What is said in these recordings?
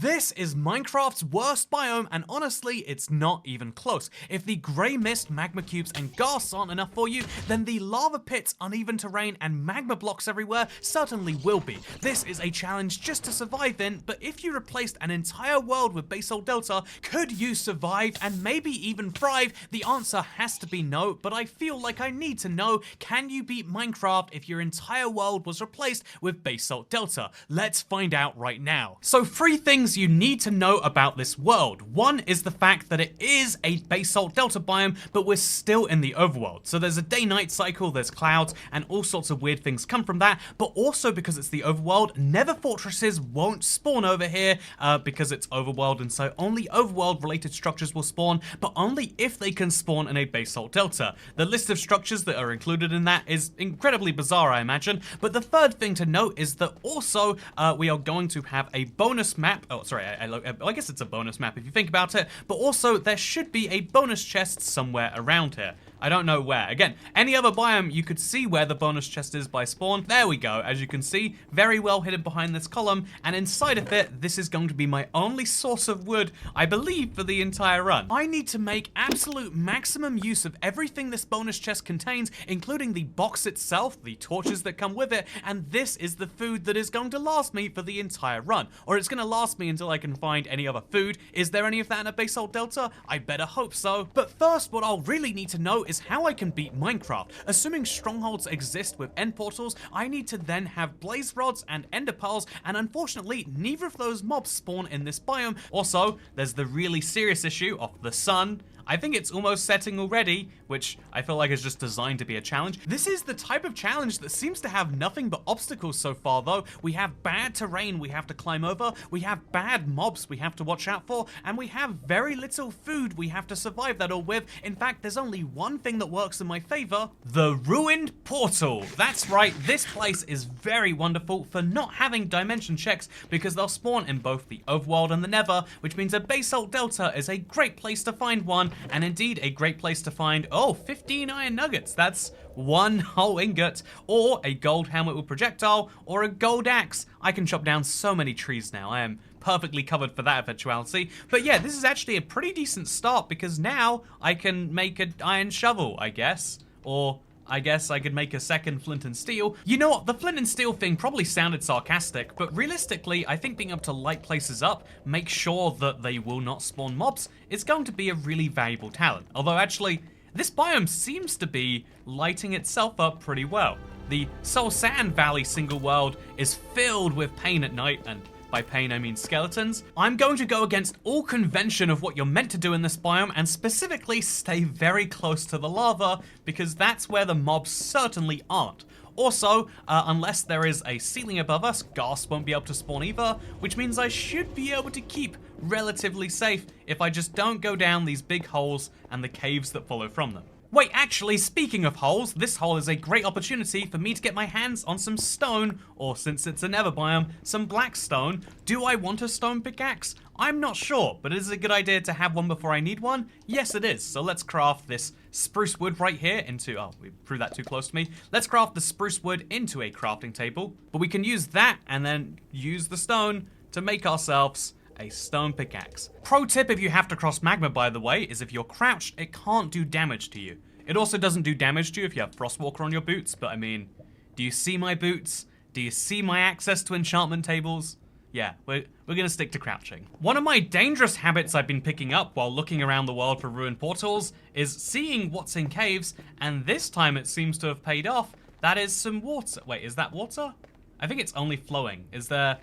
This is Minecraft's worst biome, and honestly, it's not even close. If the grey mist, magma cubes, and ghasts aren't enough for you, then the lava pits, uneven terrain, and magma blocks everywhere certainly will be. This is a challenge just to survive in, but if you replaced an entire world with basalt delta, could you survive and maybe even thrive? The answer has to be no, but I feel like I need to know, can you beat Minecraft if your entire world was replaced with basalt delta? Let's find out right now. So 3 things you need to know about this world. One is the fact that it is a basalt delta biome, but we're still in the overworld. So there's a day-night cycle, there's clouds, and all sorts of weird things come from that, but also because it's the overworld, nether fortresses won't spawn over here because it's overworld, and so only overworld-related structures will spawn, but only if they can spawn in a basalt delta. The list of structures that are included in that is incredibly bizarre, I imagine, but the third thing to note is that also we are going to have a bonus map. Oh, sorry, I guess it's a bonus map if you think about it, but also there should be a bonus chest somewhere around here. I don't know where. Again, any other biome, you could see where the bonus chest is by spawn. There we go. As you can see, very well hidden behind this column, and inside of it, this is going to be my only source of wood, I believe, for the entire run. I need to make absolute maximum use of everything this bonus chest contains, including the box itself, the torches that come with it, and this is the food that is going to last me for the entire run. Or it's going to last me until I can find any other food. Is there any of that in a basalt delta? I better hope so. But first, what I'll really need to know is how I can beat Minecraft. Assuming strongholds exist with end portals, I need to then have blaze rods and ender pearls, and unfortunately, neither of those mobs spawn in this biome. Also, there's the really serious issue of the sun. I think it's almost setting already, which I feel like is just designed to be a challenge. This is the type of challenge that seems to have nothing but obstacles so far, though. We have bad terrain we have to climb over, we have bad mobs we have to watch out for, and we have very little food we have to survive that all with. In fact, there's only one thing that works in my favor: the ruined portal. That's right, this place is very wonderful for not having dimension checks, because they'll spawn in both the overworld and the nether, which means a basalt delta is a great place to find one, and indeed a great place to find, 15 iron nuggets. That's 1 whole ingot, or a gold helmet with projectile, or a gold axe. I can chop down so many trees now. I am perfectly covered for that eventuality. But yeah, this is actually a pretty decent start, because now I can make an iron shovel, I guess. Or I guess I could make a second flint and steel. You know what, the flint and steel thing probably sounded sarcastic, but realistically, I think being able to light places up, make sure that they will not spawn mobs, is going to be a really valuable talent. Although actually, this biome seems to be lighting itself up pretty well. The Soul Sand Valley single world is filled with pain at night, and by pain I mean skeletons. I'm going to go against all convention of what you're meant to do in this biome, and specifically stay very close to the lava, because that's where the mobs certainly aren't. Also, unless there is a ceiling above us, ghasts won't be able to spawn either, which means I should be able to keep relatively safe if I just don't go down these big holes and the caves that follow from them. Wait, actually, speaking of holes, this hole is a great opportunity for me to get my hands on some stone, or since it's a nether biome, some black stone. Do I want a stone pickaxe? I'm not sure, but is it a good idea to have one before I need one? Yes, it is. So let's craft this spruce wood right here into, we threw that too close to me. Let's craft the spruce wood into a crafting table, but we can use that and then use the stone to make ourselves a stone pickaxe. Pro tip if you have to cross magma, by the way, is if you're crouched, it can't do damage to you. It also doesn't do damage to you if you have Frostwalker on your boots, but I mean, do you see my boots? Do you see my access to enchantment tables? Yeah, we're gonna stick to crouching. One of my dangerous habits I've been picking up while looking around the world for ruined portals is seeing what's in caves, and this time it seems to have paid off. That is some water. Wait, is that water? I think it's only flowing. Is there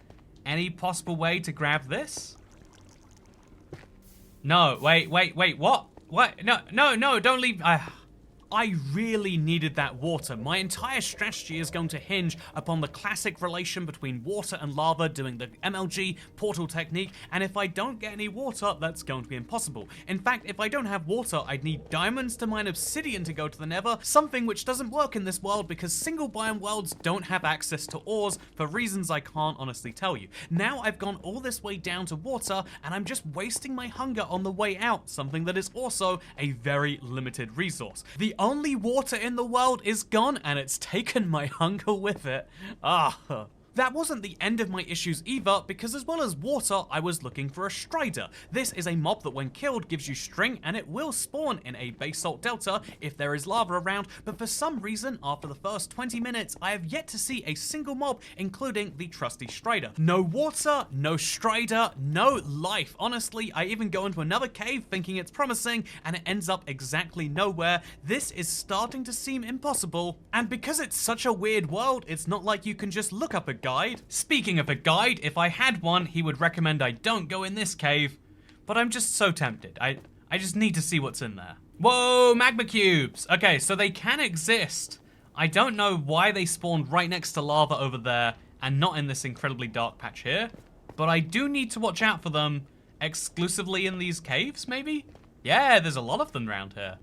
any possible way to grab this? No, wait, what? What? No, don't leave. I really needed that water. My entire strategy is going to hinge upon the classic relation between water and lava, doing the MLG portal technique, and if I don't get any water, that's going to be impossible. In fact, if I don't have water, I'd need diamonds to mine obsidian to go to the nether, something which doesn't work in this world because single biome worlds don't have access to ores for reasons I can't honestly tell you. Now I've gone all this way down to water, and I'm just wasting my hunger on the way out, something that is also a very limited resource. The only water in the world is gone, and it's taken my hunger with it. That wasn't the end of my issues either, because as well as water, I was looking for a strider. This is a mob that when killed gives you string, and it will spawn in a basalt delta if there is lava around, but for some reason, after the first 20 minutes, I have yet to see a single mob, including the trusty strider. No water, no strider, no life. Honestly, I even go into another cave thinking it's promising, and it ends up exactly nowhere. This is starting to seem impossible, and because it's such a weird world, it's not like you can just look up a guide. Speaking of a guide, if I had one, he would recommend I don't go in this cave, but I'm just so tempted. I just need to see what's in there. Whoa, magma cubes. Okay, so they can exist. I don't know why they spawned right next to lava over there and not in this incredibly dark patch here, but I do need to watch out for them exclusively in these caves, maybe? Yeah, there's a lot of them around here.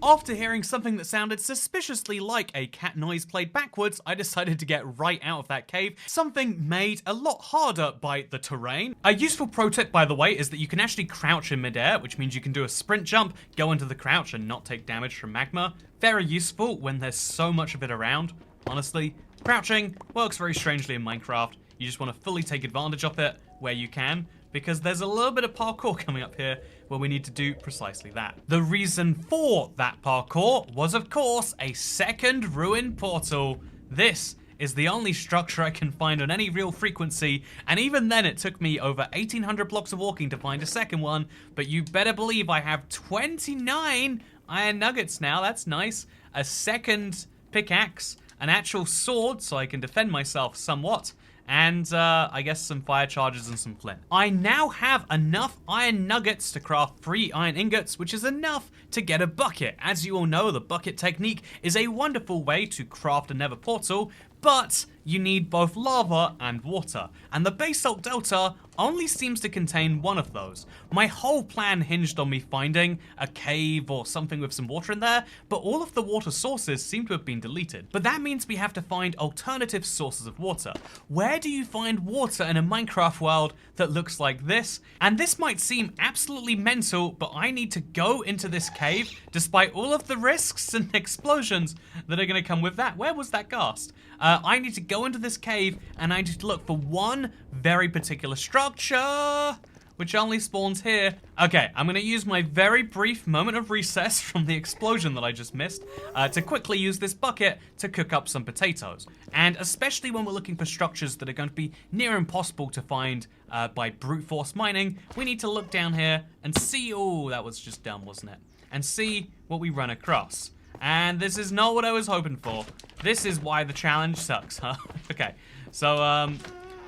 After hearing something that sounded suspiciously like a cat noise played backwards, I decided to get right out of that cave, something made a lot harder by the terrain. A useful pro tip, by the way, is that you can actually crouch in midair, which means you can do a sprint jump, go into the crouch, and not take damage from magma. Very useful when there's so much of it around. Honestly, crouching works very strangely in Minecraft. You just want to fully take advantage of it where you can, because there's a little bit of parkour coming up here where we need to do precisely that. The reason for that parkour was, of course, a second ruined portal. This is the only structure I can find on any real frequency, and even then it took me over 1,800 blocks of walking to find a second one, but you better believe I have 29 iron nuggets now. That's nice. A second pickaxe, an actual sword so I can defend myself somewhat, and I guess some fire charges and some flint. I now have enough iron nuggets to craft 3 iron ingots, which is enough to get a bucket. As you all know, the bucket technique is a wonderful way to craft a nether portal, but you need both lava and water, and the basalt delta only seems to contain one of those. My whole plan hinged on me finding a cave or something with some water in there, but all of the water sources seem to have been deleted. But that means we have to find alternative sources of water. Where do you find water in a Minecraft world that looks like this? And this might seem absolutely mental, but I need to go into this cave despite all of the risks and explosions that are going to come with that. Where was that ghast? I need to go into this cave and I need to look for one very particular structure, which only spawns here. Okay, I'm gonna use my very brief moment of recess from the explosion that I just missed to quickly use this bucket to cook up some potatoes. And especially when we're looking for structures that are going to be near impossible to find by brute force mining, we need to look down here and see, oh, that was just dumb, wasn't it? And see what we run across. And this is not what I was hoping for. This is why the challenge sucks, huh? Okay, so,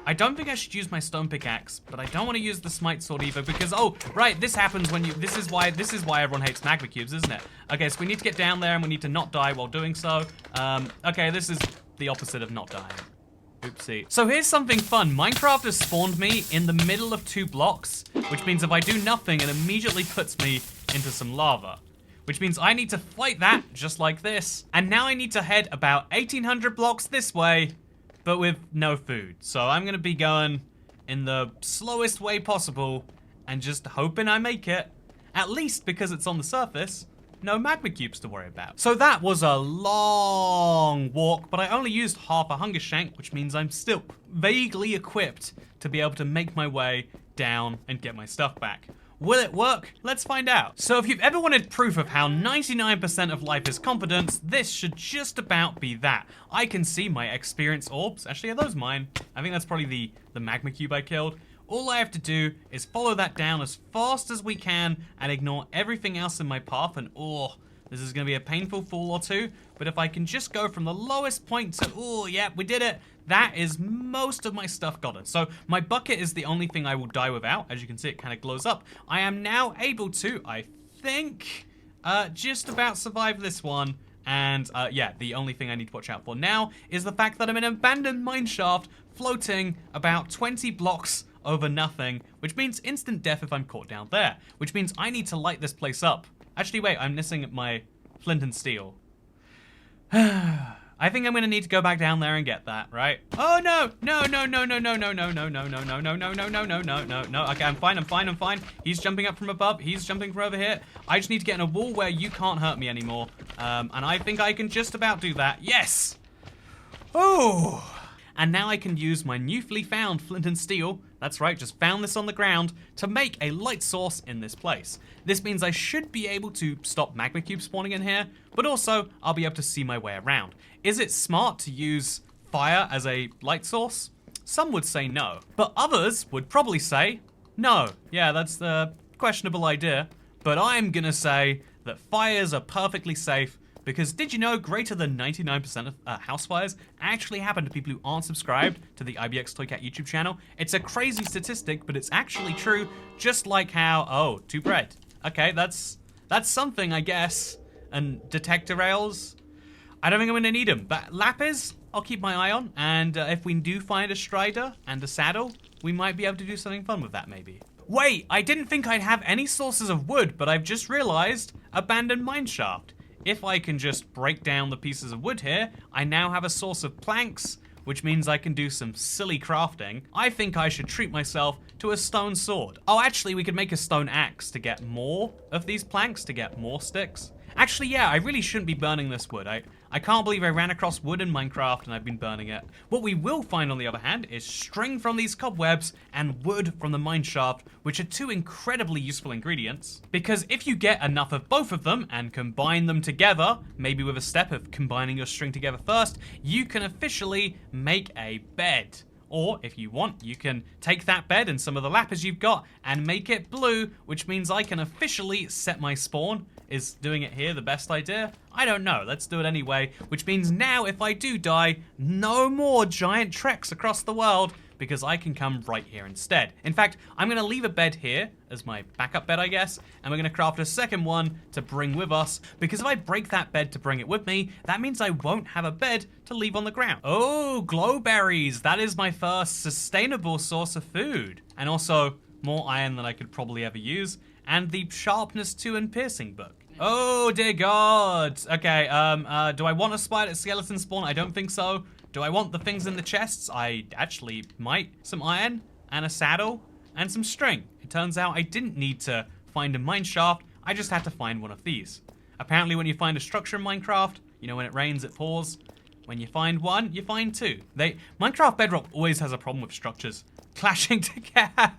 I don't think I should use my stone pickaxe, but I don't want to use the smite sword either because, oh, right, this happens when you, this is why everyone hates magma cubes, isn't it? Okay, so we need to get down there and we need to not die while doing so. Okay, this is the opposite of not dying. Oopsie. So here's something fun. Minecraft has spawned me in the middle of 2 blocks, which means if I do nothing, it immediately puts me into some lava. Which means I need to fight that just like this. And now I need to head about 1,800 blocks this way, but with no food. So I'm gonna be going in the slowest way possible and just hoping I make it. At least because it's on the surface, no magma cubes to worry about. So that was a long walk, but I only used half a hunger shank, which means I'm still vaguely equipped to be able to make my way down and get my stuff back. Will it work? Let's find out. So if you've ever wanted proof of how 99% of life is competence, this should just about be that. I can see my experience orbs. Actually, are those mine? I think that's probably the magma cube I killed. All I have to do is follow that down as fast as we can and ignore everything else in my path, and oh, this is gonna be a painful fall or two, but if I can just go from the lowest point to, oh, yeah, we did it. That is most of my stuff gotten. So my bucket is the only thing I will die without. As you can see, it kind of glows up. I am now able to, I think, just about survive this one. And yeah, the only thing I need to watch out for now is the fact that I'm in an abandoned mineshaft floating about 20 blocks over nothing, which means instant death if I'm caught down there, which means I need to light this place up. Actually, wait, I'm missing my flint and steel. I think I'm gonna need to go back down there and get that, right? Oh no! No, no, no, no, no, no, no, no, no, no, no, no, no, no, no, no, no, no, no. Okay, I'm fine, I'm fine, I'm fine. He's jumping up from above, he's jumping from over here. I just need to get in a wall where you can't hurt me anymore. And I think I can just about do that. Yes! Oh! and now I can use my newly found flint and steel, that's right, just found this on the ground, to make a light source in this place. This means I should be able to stop magma cubes spawning in here, but also I'll be able to see my way around. Is it smart to use fire as a light source? Some would say no, but others would probably say no. Yeah, that's a questionable idea, but I'm gonna say that fires are perfectly safe, because did you know greater than 99% of house fires actually happen to people who aren't subscribed to the IBX Toycat YouTube channel? It's a crazy statistic, but it's actually true, just like how, oh, 2 bread. Okay, that's something, I guess. And detector rails, I don't think I'm gonna need them, but lapis, I'll keep my eye on, and if we do find a strider and a saddle, we might be able to do something fun with that, maybe. Wait, I didn't think I'd have any sources of wood, but I've just realized abandoned mineshaft. If I can just break down the pieces of wood here, I now have a source of planks, which means I can do some silly crafting. I think I should treat myself to a stone sword. Oh, actually, we could make a stone axe to get more of these planks, to get more sticks. Actually, yeah, I really shouldn't be burning this wood. I can't believe I ran across wood in Minecraft and I've been burning it. What we will find, on the other hand, is string from these cobwebs and wood from the mineshaft, which are 2 incredibly useful ingredients. Because if you get enough of both of them and combine them together, maybe with a step of combining your string together first, you can officially make a bed. Or, if you want, you can take that bed and some of the lapis you've got and make it blue, which means I can officially set my spawn. Is doing it here the best idea? I don't know, let's do it anyway, which means now if I do die, no more giant treks across the world, because I can come right here instead. In fact, I'm gonna leave a bed here as my backup bed, I guess, and we're gonna craft a second one to bring with us, because if I break that bed to bring it with me, that means I won't have a bed to leave on the ground. Oh, glowberries, that is my first sustainable source of food. And also, more iron than I could probably ever use, and the sharpness 2 and piercing book. Oh dear God. Okay, do I want a spider skeleton spawn? I don't think so. Do I want the things in the chests? I actually might. Some iron and a saddle and some string. It turns out I didn't need to find a mine shaft. I just had to find one of these. Apparently when you find a structure in Minecraft, you know, when it rains, it pours. When you find one, you find 2. Minecraft Bedrock always has a problem with structures clashing together.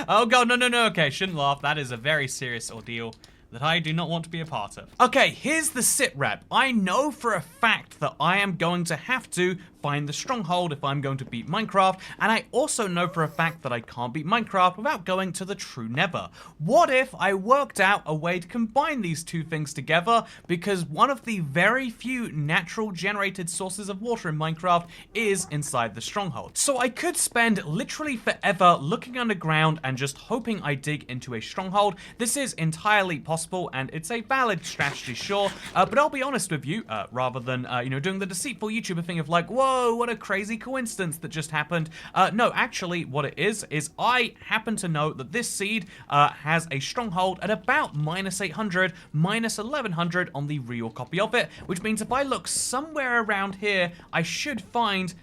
Oh God, no. Okay, shouldn't laugh. That is a very serious ordeal that I do not want to be a part of. Okay, here's the sit rep. I know for a fact that I am going to have to find the stronghold if I'm going to beat Minecraft, and I also know for a fact that I can't beat Minecraft without going to the true nether. What if I worked out a way to combine these 2 things together, because one of the very few natural generated sources of water in Minecraft is inside the stronghold. So I could spend literally forever looking underground and just hoping I dig into a stronghold. This is entirely possible and it's a valid strategy, sure, but I'll be honest with you, rather than, you know, doing the deceitful YouTuber thing of like, whoa, what a crazy coincidence that just happened. No, actually, what it is I happen to know that this seed has a stronghold at about -800, -1100 on the real copy of it, which means if I look somewhere around here, I should find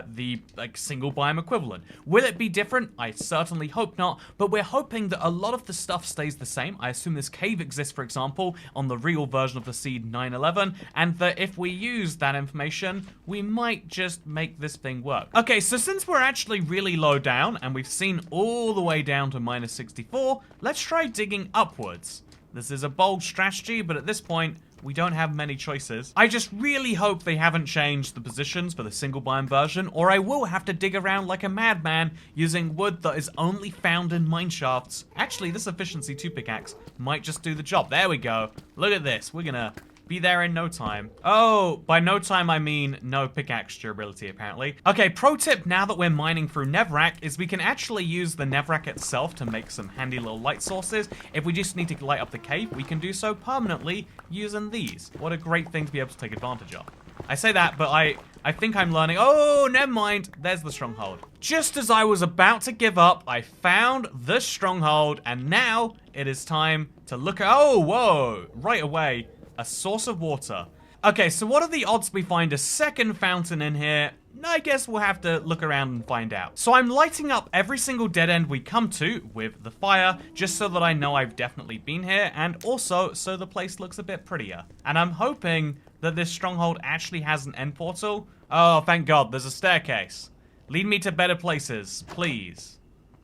the single biome equivalent. Will it be different? I certainly hope not, but we're hoping that a lot of the stuff stays the same. I assume this cave exists, for example, on the real version of the seed 911, and that if we use that information, we might just make this thing work. Okay, so since we're actually really low down, and we've seen all the way down to -64, let's try digging upwards. This is a bold strategy, but at this point, we don't have many choices. I just really hope they haven't changed the positions for the single biome version, or I will have to dig around like a madman using wood that is only found in mineshafts. Actually, this efficiency 2 pickaxe might just do the job. There we go. Look at this. We're gonna be there in no time. Oh, by no time I mean no pickaxe durability, apparently. Okay, pro tip now that we're mining through netherrack is we can actually use the netherrack itself to make some handy little light sources. If we just need to light up the cave, we can do so permanently using these. What a great thing to be able to take advantage of. I say that, but I think I'm learning. Oh, never mind. There's the stronghold. Just as I was about to give up, I found the stronghold, and now it is time to look at... Oh, whoa. Right away. A source of water. Okay, so what are the odds we find a second fountain in here? I guess we'll have to look around and find out. So I'm lighting up every single dead end we come to with the fire, just so that I know I've definitely been here, and also so the place looks a bit prettier. And I'm hoping that this stronghold actually has an end portal. Oh, thank God, there's a staircase. Lead me to better places, please.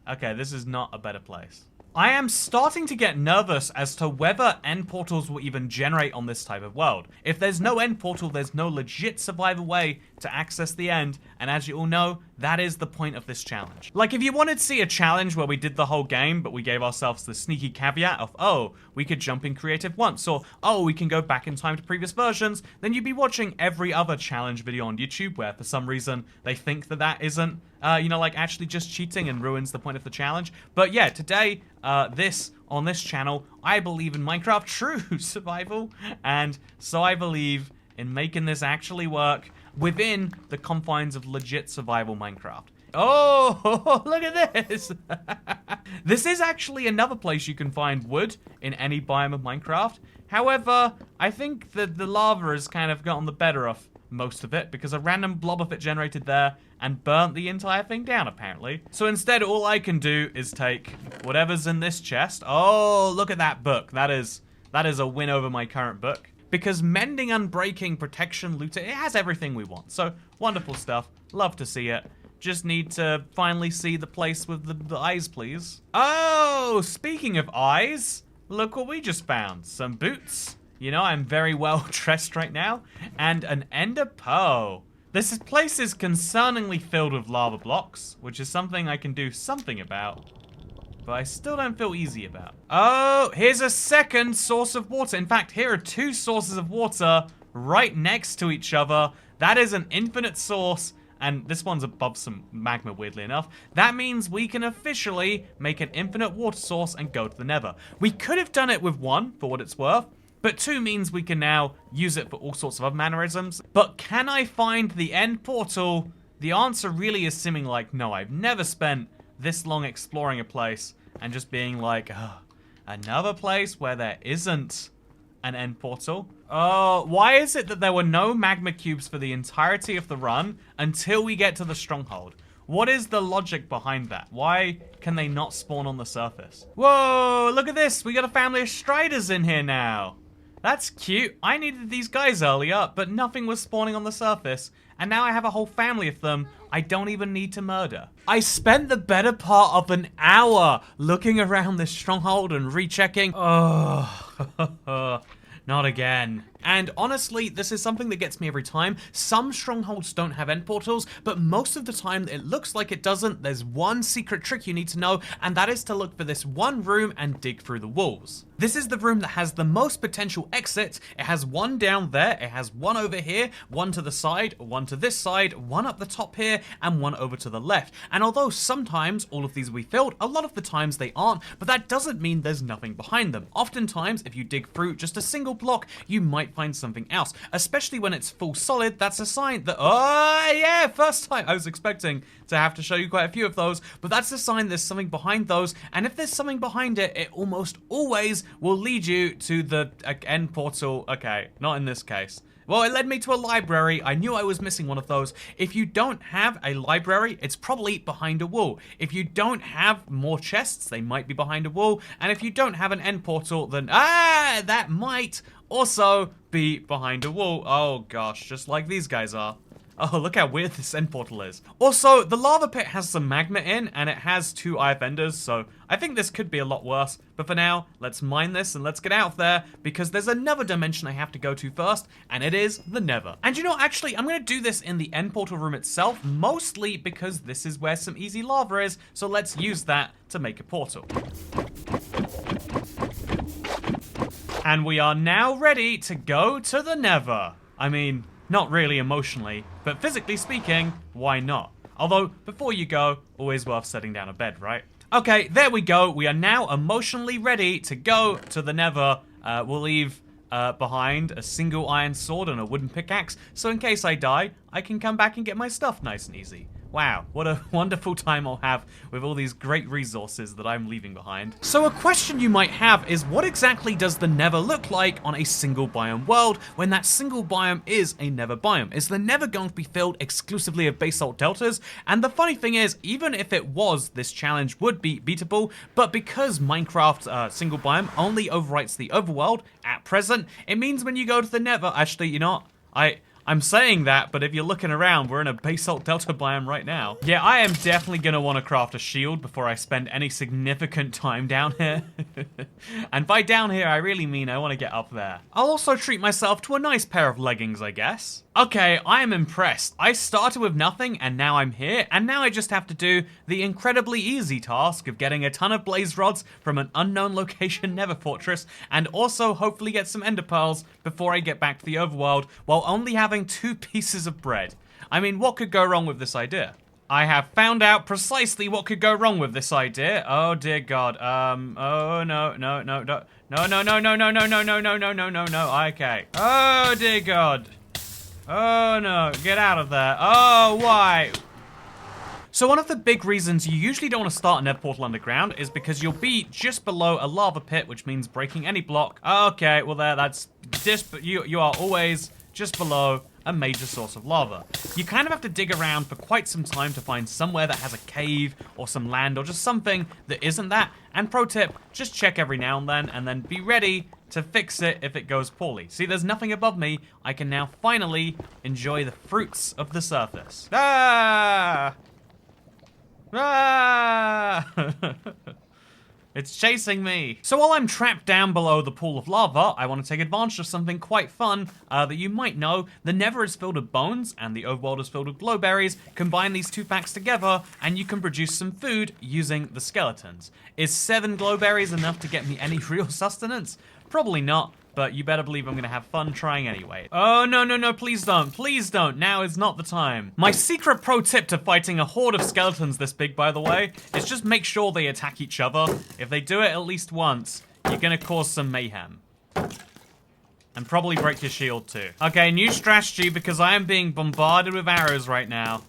Okay, this is not a better place. I am starting to get nervous as to whether end portals will even generate on this type of world. If there's no end portal, there's no legit survival way to access the end, and as you all know, that is the point of this challenge. Like, if you wanted to see a challenge where we did the whole game, but we gave ourselves the sneaky caveat of, oh, we could jump in creative once, or, oh, we can go back in time to previous versions, then you'd be watching every other challenge video on YouTube where, for some reason, they think that that isn't, you know, like, actually just cheating and ruins the point of the challenge. But yeah, today, on this channel, I believe in Minecraft true survival, and so I believe in making this actually work within the confines of legit survival Minecraft. Oh, look at this! This is actually another place you can find wood in any biome of Minecraft. However, I think that the lava has kind of gotten the better of most of it because a random blob of it generated there and burnt the entire thing down, apparently. So instead, all I can do is take whatever's in this chest. Oh, look at that book. That is a win over my current book. Because mending, unbreaking, protection, looting, it has everything we want. So, wonderful stuff. Love to see it. Just need to finally see the place with the eyes, please. Oh, speaking of eyes, look what we just found. Some boots. You know, I'm very well dressed right now. And an ender pearl. This place is concerningly filled with lava blocks, which is something I can do something about. But I still don't feel easy about. Oh, here's a second source of water. In fact, here are two sources of water right next to each other. That is an infinite source, and this one's above some magma, weirdly enough. That means we can officially make an infinite water source and go to the nether. We could have done it with one, for what it's worth, but two means we can now use it for all sorts of other mannerisms. But can I find the end portal? The answer really is seeming like no. I've never spent this long exploring a place and just being like, another place where there isn't an end portal. Oh, why is it that there were no magma cubes for the entirety of the run until we get to the stronghold? What is the logic behind that? Why can they not spawn on the surface? Whoa, look at this. We got a family of striders in here now. That's cute. I needed these guys earlier, but nothing was spawning on the surface. And now I have a whole family of them I don't even need to murder. I spent the better part of an hour looking around this stronghold and rechecking. Oh, not again. And honestly, this is something that gets me every time. Some strongholds don't have end portals, but most of the time it looks like it doesn't. There's one secret trick you need to know, and that is to look for this one room and dig through the walls. This is the room that has the most potential exits. It has one down there, it has one over here, one to the side, one to this side, one up the top here, and one over to the left. And although sometimes all of these will be filled, a lot of the times they aren't, but that doesn't mean there's nothing behind them. Oftentimes, if you dig through just a single block, you might find something else, especially when it's full solid. That's a sign that, oh yeah, first time. I was expecting to have to show you quite a few of those, but that's a sign there's something behind those, and if there's something behind it, it almost always will lead you to the end portal. Okay, not in this case. Well, it led me to a library. I knew I was missing one of those. If you don't have a library, it's probably behind a wall. If you don't have more chests, they might be behind a wall. And if you don't have an end portal, then that might also be behind a wall. Oh gosh, just like these guys are. Oh, look how weird this end portal is. Also, the lava pit has some magma in, and it has 2 IF enders, so I think this could be a lot worse. But for now, let's mine this and let's get out of there, because there's another dimension I have to go to first, and it is the nether. And you know, actually, I'm gonna do this in the end portal room itself, mostly because this is where some easy lava is, so let's use that to make a portal. And we are now ready to go to the nether. I mean, not really emotionally, but physically speaking, why not? Although, before you go, always worth setting down a bed, right? Okay, there we go. We are now emotionally ready to go to the nether. We'll leave behind a single iron sword and a wooden pickaxe, so in case I die, I can come back and get my stuff nice and easy. Wow, what a wonderful time I'll have with all these great resources that I'm leaving behind. So a question you might have is, what exactly does the nether look like on a single biome world when that single biome is a nether biome? Is the nether going to be filled exclusively of basalt deltas? And the funny thing is, even if it was, this challenge would be beatable, but because Minecraft single biome only overwrites the overworld at present, it means when you go to the nether, actually, you know what? I'm saying that, but if you're looking around, we're in a basalt delta biome right now. Yeah, I am definitely gonna want to craft a shield before I spend any significant time down here. And by down here, I really mean I want to get up there. I'll also treat myself to a nice pair of leggings, I guess. Okay, I am impressed. I started with nothing, and now I'm here, and now I just have to do the incredibly easy task of getting a ton of blaze rods from an unknown location Nether Fortress, and also hopefully get some ender pearls before I get back to the overworld, while only having 2 pieces of bread. I mean, what could go wrong with this idea? I have found out precisely what could go wrong with this idea. Oh dear God. Oh no, no, no, no, no, no, no, no, no, no, no, no, no, no, no, no, no. Okay. Oh dear God. Oh no, get out of there. Oh, why? So one of the big reasons you usually don't want to start a nether portal underground is because you'll be just below a lava pit, which means breaking any block. Okay, well that's just, you are always just below a major source of lava. You kind of have to dig around for quite some time to find somewhere that has a cave or some land or just something that isn't that. And pro tip, just check every now and then be ready to fix it if it goes poorly. See, there's nothing above me. I can now finally enjoy the fruits of the surface. Ah! Ah! It's chasing me. So while I'm trapped down below the pool of lava, I want to take advantage of something quite fun that you might know. The Nether is filled with bones and the overworld is filled with glowberries. Combine these 2 facts together and you can produce some food using the skeletons. Is 7 glowberries enough to get me any real sustenance? Probably not, but you better believe I'm gonna have fun trying anyway. Oh, no, no, no, please don't. Please don't. Now is not the time. My secret pro tip to fighting a horde of skeletons this big, by the way, is just make sure they attack each other. If they do it at least once, you're gonna cause some mayhem. And probably break your shield too. Okay, new strategy because I am being bombarded with arrows right now.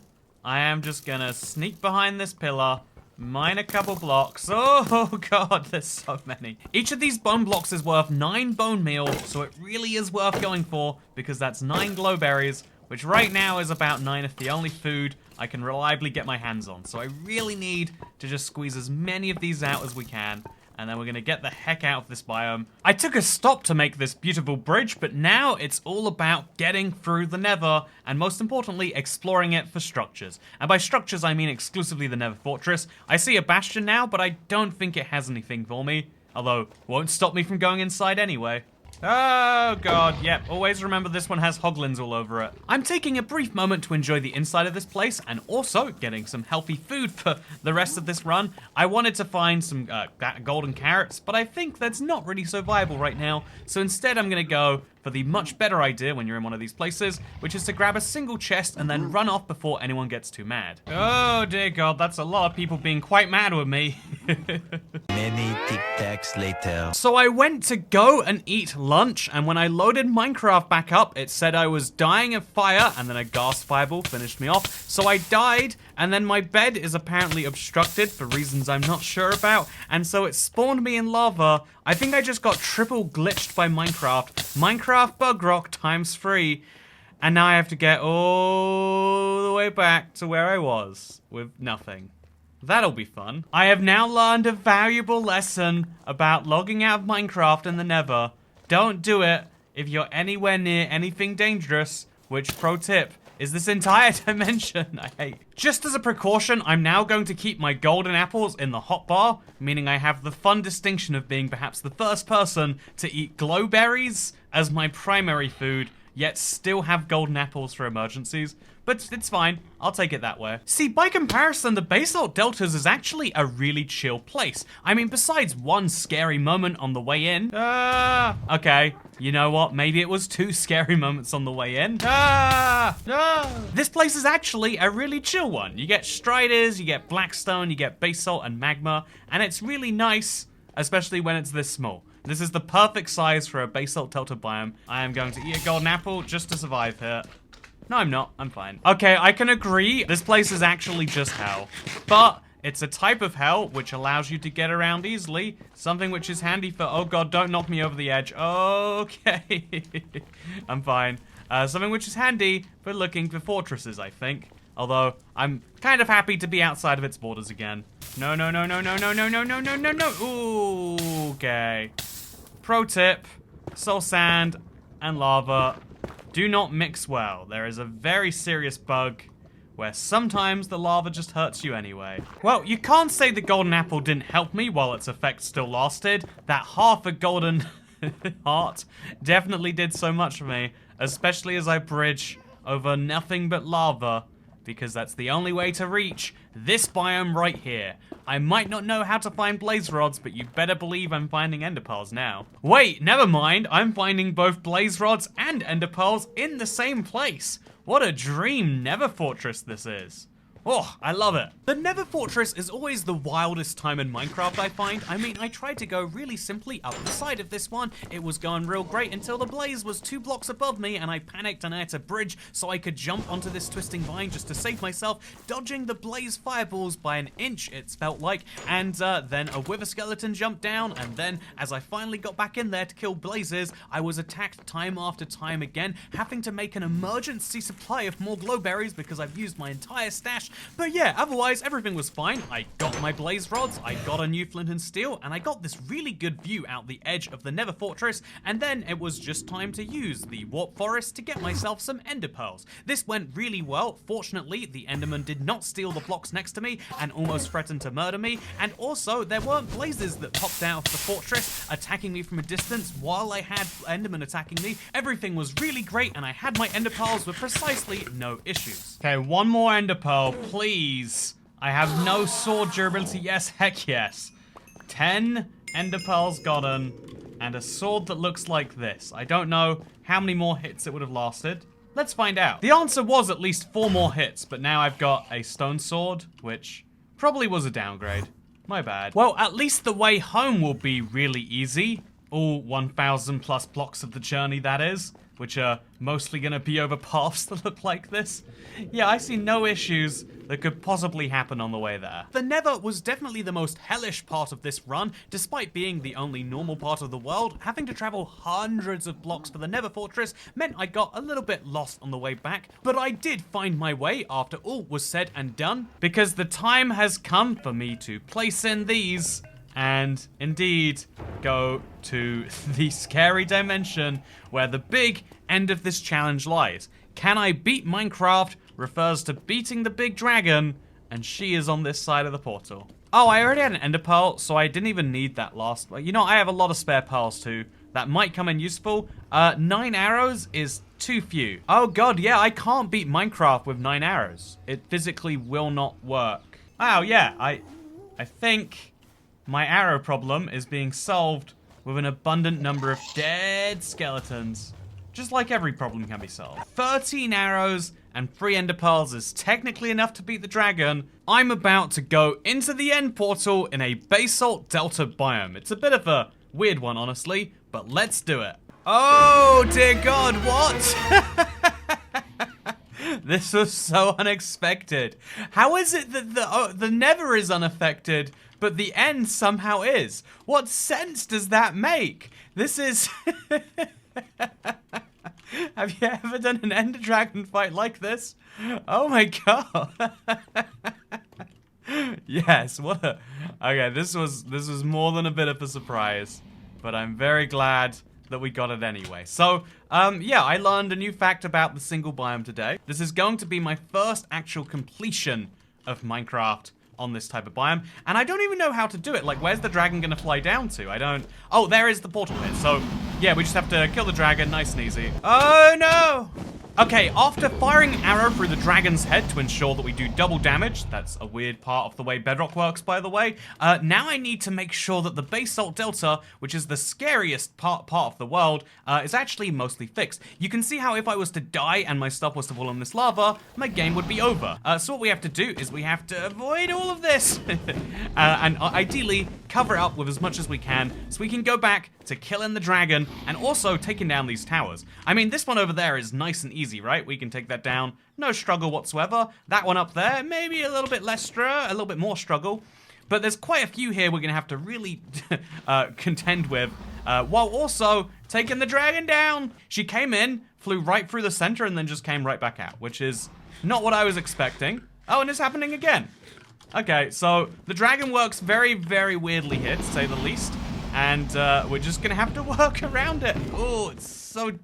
I am just gonna sneak behind this pillar, mine a couple blocks. Oh God, there's so many. Each of these bone blocks is worth 9 bone meal, so it really is worth going for because that's 9 glowberries, which right now is about 9 of the only food I can reliably get my hands on. So I really need to just squeeze as many of these out as we can. And then we're gonna get the heck out of this biome. I took a stop to make this beautiful bridge, but now it's all about getting through the Nether, and most importantly, exploring it for structures. And by structures, I mean exclusively the Nether Fortress. I see a bastion now, but I don't think it has anything for me. Although, won't stop me from going inside anyway. Oh God, yep, always remember this one has hoglins all over it. I'm taking a brief moment to enjoy the inside of this place and also getting some healthy food for the rest of this run. I wanted to find some golden carrots, but I think that's not really so viable right now. So instead I'm gonna go for the much better idea when you're in one of these places, which is to grab a single chest and then run off before anyone gets too mad. Oh dear God, that's a lot of people being quite mad with me. Many tic-tacs later. So I went to go and eat lunch, and when I loaded Minecraft back up, it said I was dying of fire, and then a ghast fireball finished me off. So I died, and then my bed is apparently obstructed for reasons I'm not sure about, and so it spawned me in lava. I think I just got triple glitched by Minecraft. Minecraft Bedrock ×3, and now I have to get all the way back to where I was with nothing. That'll be fun. I have now learned a valuable lesson about logging out of Minecraft in the Nether. Don't do it if you're anywhere near anything dangerous, which, pro tip, is this entire dimension I hate. Just as a precaution, I'm now going to keep my golden apples in the hotbar, meaning I have the fun distinction of being perhaps the first person to eat glowberries as my primary food, yet still have golden apples for emergencies. But it's fine, I'll take it that way. See, by comparison, the Basalt Deltas is actually a really chill place. I mean, besides one scary moment on the way in. Okay, you know what? Maybe it was 2 scary moments on the way in. This place is actually a really chill one. You get striders, you get blackstone, you get basalt and magma, and it's really nice, especially when it's this small. This is the perfect size for a basalt delta biome. I am going to eat a golden apple just to survive here. No, I'm not. I'm fine. Okay, I can agree. This place is actually just hell. But it's a type of hell which allows you to get around easily. Something which is handy for... Oh God, don't knock me over the edge. Okay. I'm fine. Something which is handy for looking for fortresses, I think. Although, I'm kind of happy to be outside of its borders again. No, no, no, no, no, no, no, no, no, no, no, no. Ooh, okay. Pro tip. Soul sand and lava do not mix well. There is a very serious bug where sometimes the lava just hurts you anyway. Well, you can't say the golden apple didn't help me while its effect still lasted. That half a golden heart definitely did so much for me, especially as I bridge over nothing but lava, because that's the only way to reach this biome right here. I might not know how to find blaze rods, but you better believe I'm finding ender pearls now. Wait, never mind. I'm finding both blaze rods and ender pearls in the same place. What a dream Nether Fortress this is. Oh, I love it. The Nether Fortress is always the wildest time in Minecraft, I find. I mean, I tried to go really simply up the side of this one. It was going real great until the blaze was 2 blocks above me and I panicked and I had to bridge so I could jump onto this twisting vine just to save myself, dodging the blaze fireballs by an inch, it's felt like. And then a wither skeleton jumped down, and then as I finally got back in there to kill blazes, I was attacked time after time again, having to make an emergency supply of more glowberries because I've used my entire stash. But yeah, otherwise everything was fine. I got my blaze rods, I got a new flint and steel, and I got this really good view out the edge of the Nether Fortress, and then it was just time to use the warp forest to get myself some ender pearls. This went really well. Fortunately, the enderman did not steal the blocks next to me and almost threatened to murder me, and also there weren't blazes that popped out of the fortress attacking me from a distance while I had endermen attacking me. Everything was really great and I had my ender pearls with precisely no issues. Okay, one more ender pearl, please. I have no sword durability. Yes, heck yes. 10 ender pearls gotten, and a sword that looks like this. I don't know how many more hits it would have lasted. Let's find out. The answer was at least 4 more hits, but now I've got a stone sword, which probably was a downgrade. My bad. Well, at least the way home will be really easy. All 1,000 plus blocks of the journey, that is, which are mostly gonna be over paths that look like this. Yeah, I see no issues that could possibly happen on the way there. The Nether was definitely the most hellish part of this run, despite being the only normal part of the world. Having to travel hundreds of blocks for the Nether Fortress meant I got a little bit lost on the way back, but I did find my way after all was said and done, because the time has come for me to place in these and indeed go to the scary dimension where the big end of this challenge lies. Can I beat Minecraft refers to beating the big dragon, and she is on this side of the portal. Oh, I already had an ender pearl, so I didn't even need that last. You know, I have a lot of spare pearls too. That might come in useful. 9 arrows is too few. Oh god, yeah, I can't beat Minecraft with 9 arrows. It physically will not work. Oh yeah, I think my arrow problem is being solved with an abundant number of dead skeletons. Just like every problem can be solved. 13 arrows and 3 ender pearls is technically enough to beat the dragon. I'm about to go into the end portal in a basalt delta biome. It's a bit of a weird one, honestly, but let's do it. Oh dear god, what? This was so unexpected. How is it that the Nether is unaffected, but the end somehow is? What sense does that make? This is... Have you ever done an ender dragon fight like this? Oh my god. Yes, what a... Okay, this was more than a bit of a surprise, but I'm very glad that we got it anyway. So, yeah, I learned a new fact about the single biome today. This is going to be my first actual completion of Minecraft on this type of biome, and I don't even know how to do it. Like, where's the dragon gonna fly down to? I don't... Oh, there is the portal pit. So, yeah, we just have to kill the dragon, nice and easy. Oh, no! Okay, after firing an arrow through the dragon's head to ensure that we do double damage, that's a weird part of the way Bedrock works, by the way, now I need to make sure that the basalt delta, which is the scariest part of the world, is actually mostly fixed. You can see how if I was to die and my stuff was to fall in this lava, my game would be over. So what we have to do is we have to avoid all of this, and ideally cover it up with as much as we can, so we can go back to killing the dragon and also taking down these towers. I mean, this one over there is nice and easy, right? We can take that down, no struggle whatsoever. That one up there, maybe a little bit less a little bit more struggle. But there's quite a few here we're gonna have to really contend with, while also taking the dragon down. She came in, flew right through the center, and then just came right back out, which is not what I was expecting. Oh, and it's happening again. Okay, so the dragon works very, very weirdly here, to say the least. And we're just gonna have to work around it. Oh, it's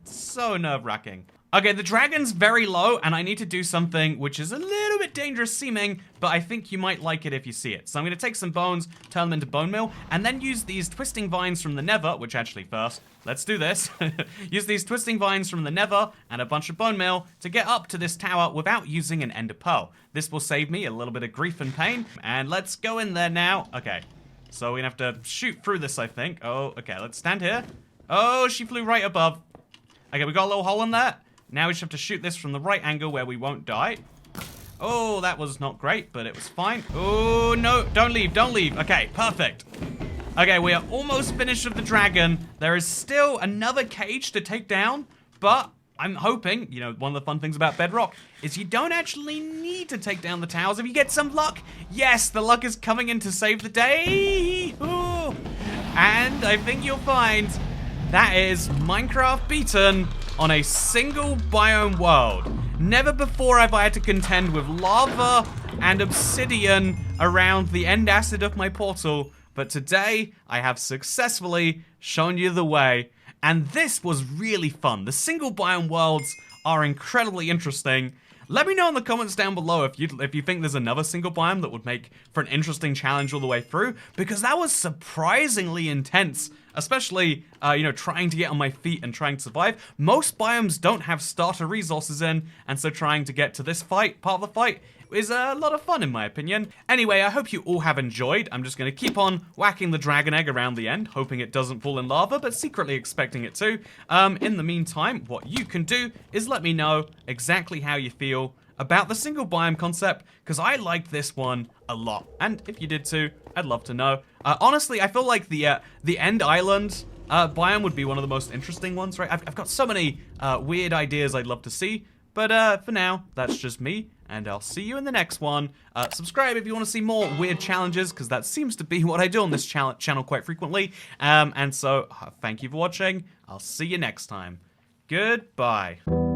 so nerve-wracking. Okay, the dragon's very low, and I need to do something which is a little bit dangerous seeming, but I think you might like it if you see it. So I'm gonna take some bones, turn them into bone meal, and then use these twisting vines from the nether, which actually first, let's do this. Use these twisting vines from the nether and a bunch of bone meal to get up to this tower without using an ender pearl. This will save me a little bit of grief and pain, and let's go in there now. Okay, so we're gonna have to shoot through this, I think. Oh, okay, let's stand here. Oh, she flew right above. Okay, we got a little hole in there. Now we just have to shoot this from the right angle where we won't die. Oh, that was not great, but it was fine. Oh, no, don't leave, don't leave. Okay, perfect. Okay, we are almost finished with the dragon. There is still another cage to take down, but I'm hoping, you know, one of the fun things about Bedrock is you don't actually need to take down the towers if you get some luck. Yes, the luck is coming in to save the day. Ooh. And I think you'll find that is Minecraft beaten on a single biome world. Never before have I had to contend with lava and obsidian around the end acid of my portal, but today I have successfully shown you the way, and this was really fun. The single biome worlds are incredibly interesting. Let me know in the comments down below if you think there's another single biome that would make for an interesting challenge all the way through, because that was surprisingly intense, especially, you know, trying to get on my feet and trying to survive. Most biomes don't have starter resources in, and so trying to get to this part of the fight, is a lot of fun in my opinion. Anyway, I hope you all have enjoyed. I'm just gonna keep on whacking the dragon egg around the end, hoping it doesn't fall in lava, but secretly expecting it to. In the meantime, what you can do is let me know exactly how you feel about the single biome concept, because I liked this one a lot. And if you did too, I'd love to know. Honestly, I feel like the End Island biome would be one of the most interesting ones, right? I've got so many weird ideas I'd love to see, but for now, that's just me, and I'll see you in the next one. Subscribe if you want to see more weird challenges, because that seems to be what I do on this channel quite frequently. And so, thank you for watching. I'll see you next time. Goodbye.